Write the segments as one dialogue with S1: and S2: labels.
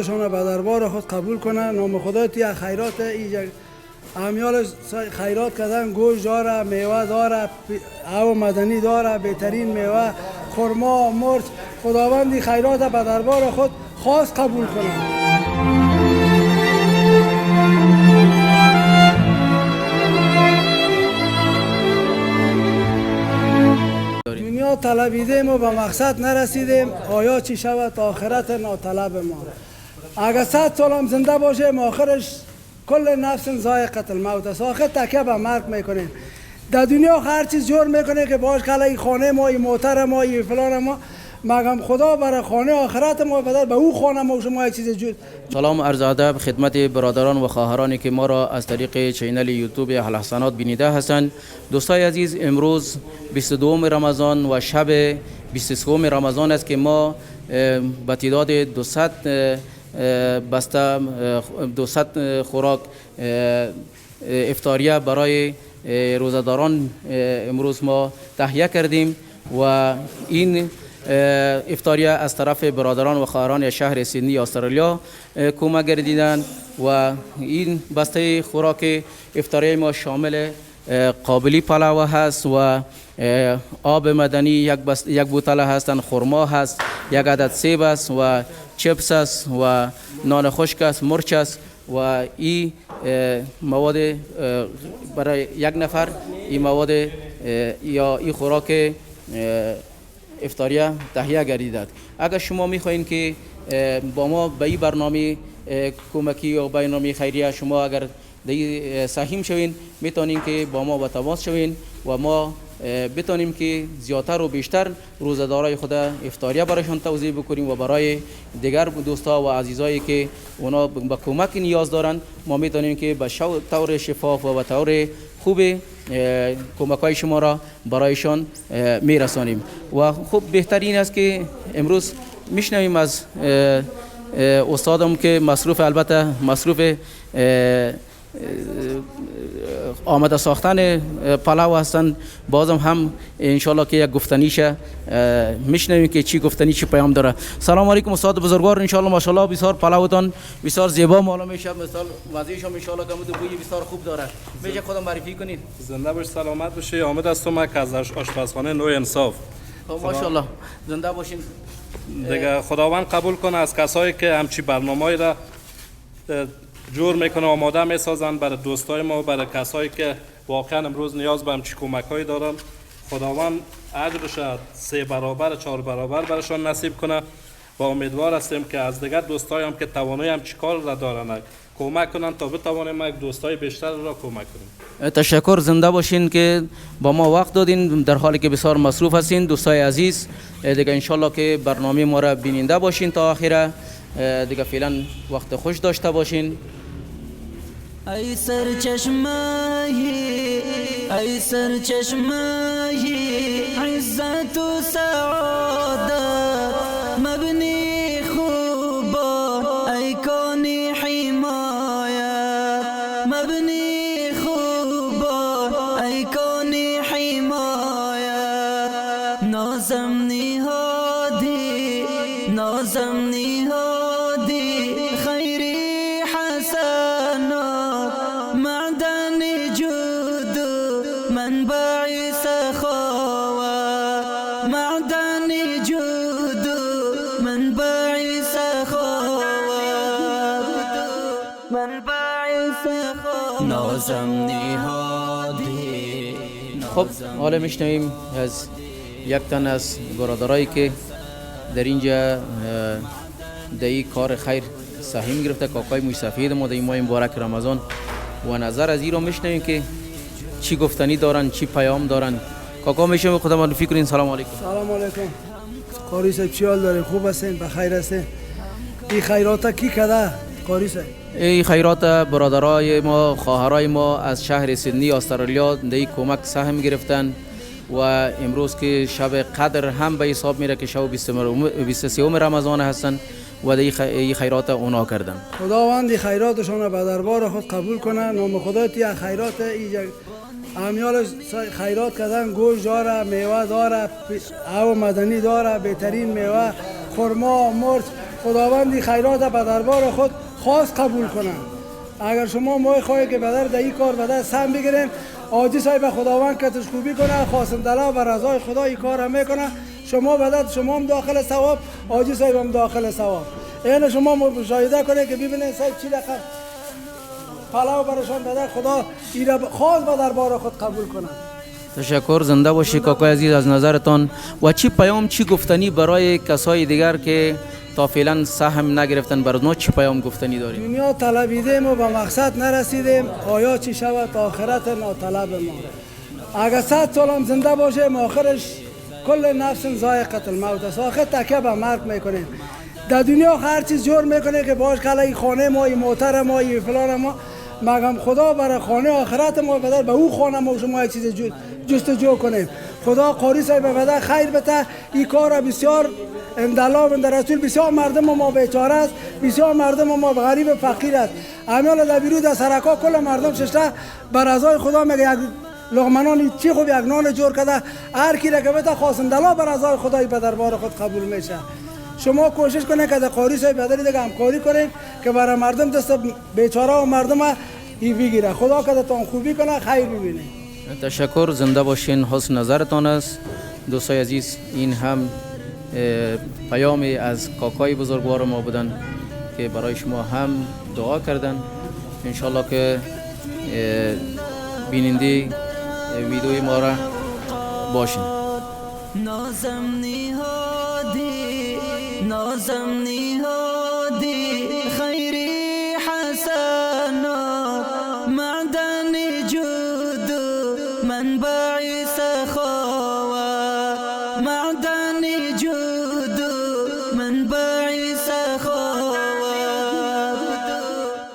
S1: خیراتشان را به دربار خود قبول کنه. نام خدا توی خیرات امیال خیرات کردن گوشت داره، میوه داره، او مدنی داره، بهترین میوه، خرما، مرچ. خداوندی خیرات به دربار خود خاص قبول کنه. دنیا طلبیدیم و به مقصد نرسیدیم، آیا چی شود تا آخرت ناطلب ما. اگر 100 سال هم زنده باشیم آخرش کل نفس ذائقه الموت است، آخر تکیه به مرگ میکنیم. در دنیا هر چیز جور میکنه که باش کلا این خانه ما، این موتر ما، این فلان ما، مگم خدا برای خانه آخرت ما بدل به او خانه ما شما یک چیز جور.
S2: سلام عرض ادب خدمت برادران و خواهرانی که ما را از طریق چینل یوتیوب اهل حسنات بینیده هستند. دوستای عزیز، امروز 22 رمضان و شب 23 رمضان است که ما با تعداد 200 خوراک افطاریه برای روزداران امروز ما تهیه کردیم و این افطاریه از طرف برادران و خواهران شهر سیدنی استرالیا کمک گردیدند و این بسته خوراک افطاریه ما شامل قابلی پلاو هست و آب مدنی یک بوتل هستند، خرما هست، یک عدد سیب است و چپس است و نان خشک است، مرچ است و این مواد برای یک نفر این مواد یا این خوراک افطاریه تهیه گردیده. اگر شما میخواین که با ما به این برنامه کمکی یا برنامه خیریه شما اگر سهیم شوین، میتونین که با ما به تماس شوین و ما بتونیم که زیادتر و بیشتر روزدارای خود افطاریه برایشان توزیع بکنیم و برای دیگر دوستا و عزیزایی که اونا به کمک نیاز دارن ما میتونیم که به طور شفاف و به طور خوب کمک‌های شما را برایشان میرسانیم. و خب بهترین است که امروز میشنویم از استادم که مصروف آماده ساختن پلاو هستند. بازم هم انشالله که یک گفتنیشه میشنویم که چی گفتنی چی پیام داره. سلام علیکم استاد بزرگوار، انشالله ماشاءالله بسیار پلاوتان بسیار زیبا معلوم میشه، مثال مزه‌ش هم انشالله که بوی بسیار خوب داره. میشه خودم معرفی کنید؟
S3: زنده باش، سلامت باشی. حامد هستم از آشپزخانه نو انصاف.
S2: ماشاءالله زنده باشین.
S3: دیگه خداوند قبول کنه از کسایی که همچی برنامه‌ای را جور میکنه، آماده میسازن برای دوستای ما، برای کسایی که واقعا امروز نیاز به همچی کمک‌هایی دارن. خداوند اجرش 3 برابر 4 برابر براشون نصیب کنه و امیدوار هستیم که از دیگر دوستای هم که توانایی همچی کار را دارن کمک کنن تا بتوانیم یک دوستای بیشتر را کمک کنیم.
S2: تشکر، زنده باشین که با ما وقت دادین در حالی که بسیار مصروف هستین. دوستای عزیز دیگه انشالله که برنامه ما را بیننده باشین تا آخره. دیگه فعلا وقت خوش داشته باشین.
S4: ای سرچشمه‌ی عزت و سعادت مبنی خوبان ای کانی حمایت مبنی خوبان ای کانی حمایت نازم نهادی خیری حسنات معدن جود منبع سخاوت معدن جود منبع سخاوت نازم نهادی.
S2: خب حالا میشنویم از یک تن از برادرایی که در اینجا در این کار خیر سهیم گرفته، کاکای موی سفید ما در این ماه مبارک رمضان و نظر از این رو میشنویم که چی گفتنی دارن، چی پیام دارن. کاکا میشه خودم معرفی کنین. سلام علیکم.
S1: سلام علیکم. قاری صاحب چی حال دارین؟ خوب هستین؟ بخیر هستین؟ این خیرات کی کده قاری صاحب؟
S2: این خیرات برادرای ما، خواهرای ما از شهر سیدنی استرالیا در این کمک سهم گرفتن و امروز که شب قدر هم به حساب میره که شب 23 رمضان هستن و این خیرات اونا کردن.
S1: خداوند خیراتشان را به دربار خود قبول کنه. نام خدا توی خیرات امیال خیرات کردن گوشت داره، میوه داره، او مدنی داره، بهترین میوه، خرما، مرچ. خداوندی خیرات به دربار خود خاص قبول کنند. اگر شما مای خواهی که بدر در این کار بدر سم بگیرین، عاجز های به خداوند کتش خوبی کنه، خواستم دلا و رضای خدا این کار هم میکنه. شما بدر شما هم داخل ثواب، عاجز های هم داخل ثواب. این شما مشاهده کنید که ببینید صاحب چی رقم پلاو برشان داده، خدا این خاص به دربار خود قبول کنه.
S2: تشکر، زنده باشی کاکای عزیز از نظرتان. و چی پیام چی گفتنی برای کسای دیگر که تا فعلا سهم نگرفتن، بر اونها چی پیام گفتنی داریم؟
S1: دنیا طلبیدیم و به مقصد نرسیدیم، آیا چی شود آخرت ناطلب ما. اگر 100 سال هم زنده باشیم آخرش کل نفس ذائقه الموت است، آخر تکیه به مرگ میکنیم. در دنیا هر چیز جور میکنه که باش کلا این خانه ما، این موتر ما، این فلان ما، مگم خدا برای خانه آخرت ما بدر به او خانه ما شما یک چیز جستجو کنیم. خدا قاری صاحب بدر خیر بده. این کار بسیار اندلا در رسول بسیار مردم ما بیچاره است، بسیار مردم ما غریب فقیر است. امیال در بیرون در سرکا کل مردم ششته بر رضای خدا میگه یک لقمنان چی خوب یک نان جور کرده، هر کی را که بده خواستن دلا بر رضای خدای به دربار خود قبول میشه. شما کوشش کنید که در قاری صاحب بدر دیگه همکاری کنید که برای مردم دست بیچاره و مردم ای بگیره. خدا که تان خوبی کنه، خیر ببینید.
S2: تشکر، زنده باشین، حسن نظرتان است. دوستای عزیز، این هم پیامی از کاکای بزرگوار ما بودن که برای شما هم دعا کردن. انشالله که بیننده ویدیوی ما را باشین.
S4: نازم نهادی، نازم نهادی، خیری حسنات، معدن جود منبع سخاوات، معدن جود منبع سخاوات،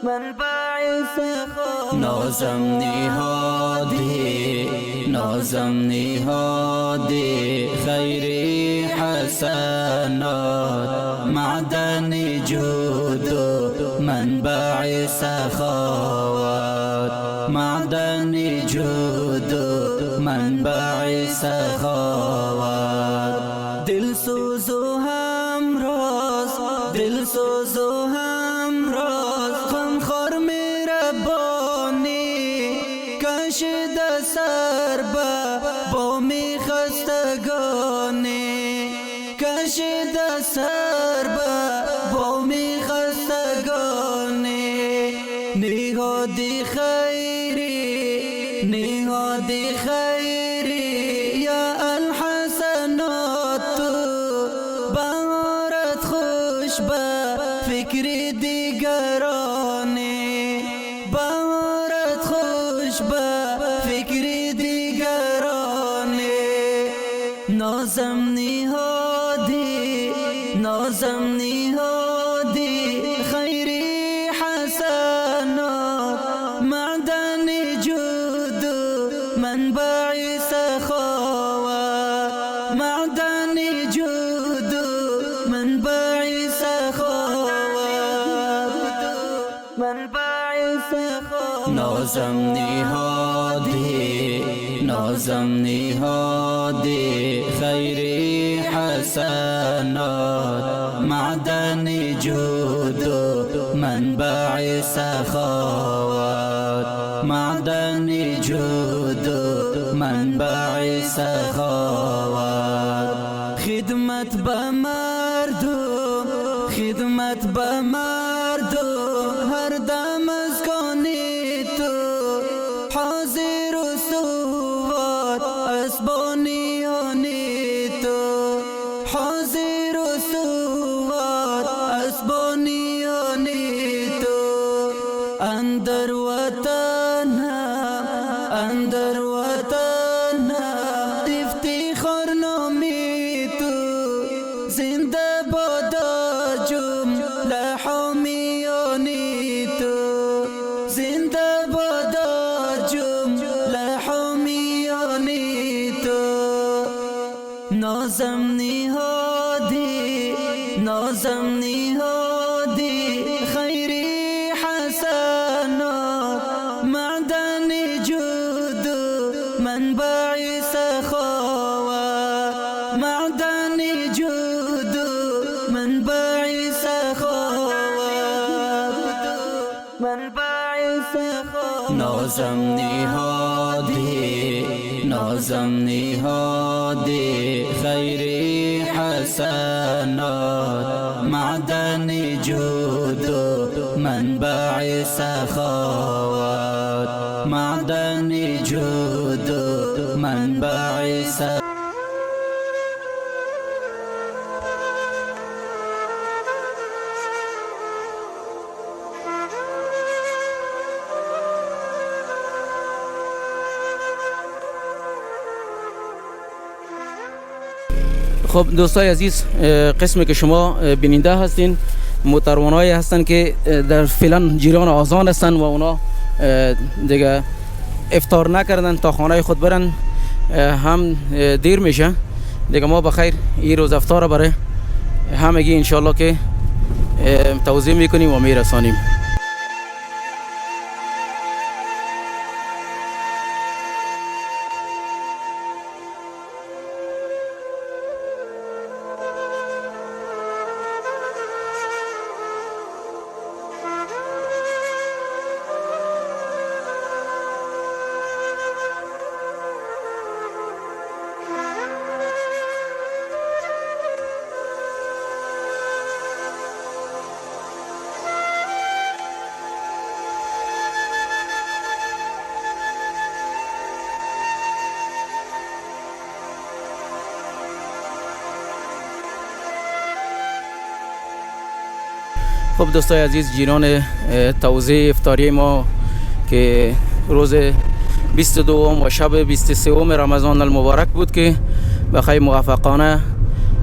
S4: منبع سخاوات. نازم نهادی، نازم نهادی، خیری حسنات، معدن جود منبع سخاوات، معدن جود منبع سخاوات. دل سوز و همراز، دل سوز و همراز، غمخوار مهربانی، کشیده سر به بام خستگانی، کشیده سر به بام خستگانی. نهادی خیری، نهادی خیری، یا الحسنات، بهارت خوش به فکر دیگرانی، بهارت خوش به فکر دیگرانی. نازم نهادی، نازم نهادی، خیری حسنات، معدن جود منبع سخاوات، معدن جود منبع سخاوات، منبع سخاوات. نازم نهادی، نازم نهادی، خیری حسنات، معدن جود منبع سخاوات، معدن جود منبع سخاوات. خدمت به مردم، خدمت به مردم، هر دم از کانی تو حاضر و سوار، اسبانیانی تو حاضر و سوار، اسبانیانی تو. اندر وطن، اندر وطن، افتخار نامی تو، زنده بادا جمله حامیانی تو، زنده بادا جمله حامیانی تو. نازم نهادی، نازم نهادی، خیری حسنات، معدن جود منبع سخاوات، معدن جود منبع سخاوات. نازم نهادی نازم نهادی خیری حسنات معدن جود و منبع سخاوات معدن جود و منبع سخاوات.
S2: خب دوستای عزیز، قسمی که شما بیننده هستین محترمانایی هستن که در فعلا جیران آذان هستن و اونا دیگه افطار نکردن تا خانه خود برن، هم دیر میشه دیگه. ما بخیر این روز افطار برای همگی انشالله که توضیح میکنیم و میرسانیم. خب دوستای عزیز، جیران توزیع افطاری ما که روز 22 و شب 23 رمضان المبارک بود که بخیر موفقانه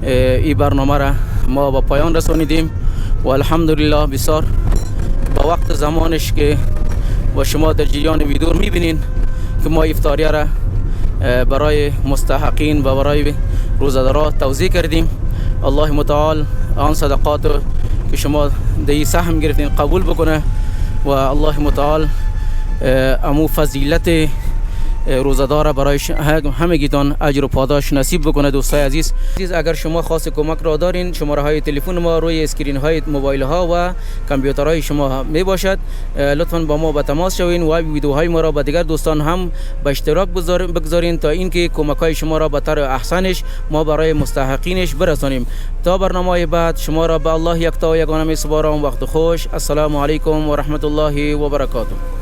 S2: این برنامه را ما با پایان رسانیدیم و الحمدلله بسیار با وقت زمانش که با شما در جریان ویدیو میبینین که ما افطاری را برای مستحقین و برای روزداران توزیع کردیم. الله متعال آن صدقات که شما دی سهم گرفتین قبول بکنه و الله متعال امو فضیلت روزدار برای همگیتان اجر و پاداش نصیب بکنه. دوستای عزیز، اگر شما خواست کمک را دارین، شماره های تلفن ما روی اسکرین های موبایل ها و کامپیوترهای شما می باشد. لطفا با ما به تماس شوین و ویدیوهای ما را به دیگر دوستان هم به اشتراک بگذارین تا اینکه کمک های شما را به طور احسنش ما برای مستحقینش برسانیم. تا برنامه بعد شما را به الله یکتا و یگانه می سپارم. وقت خوش. السلام علیکم و رحمت الله و برکاته.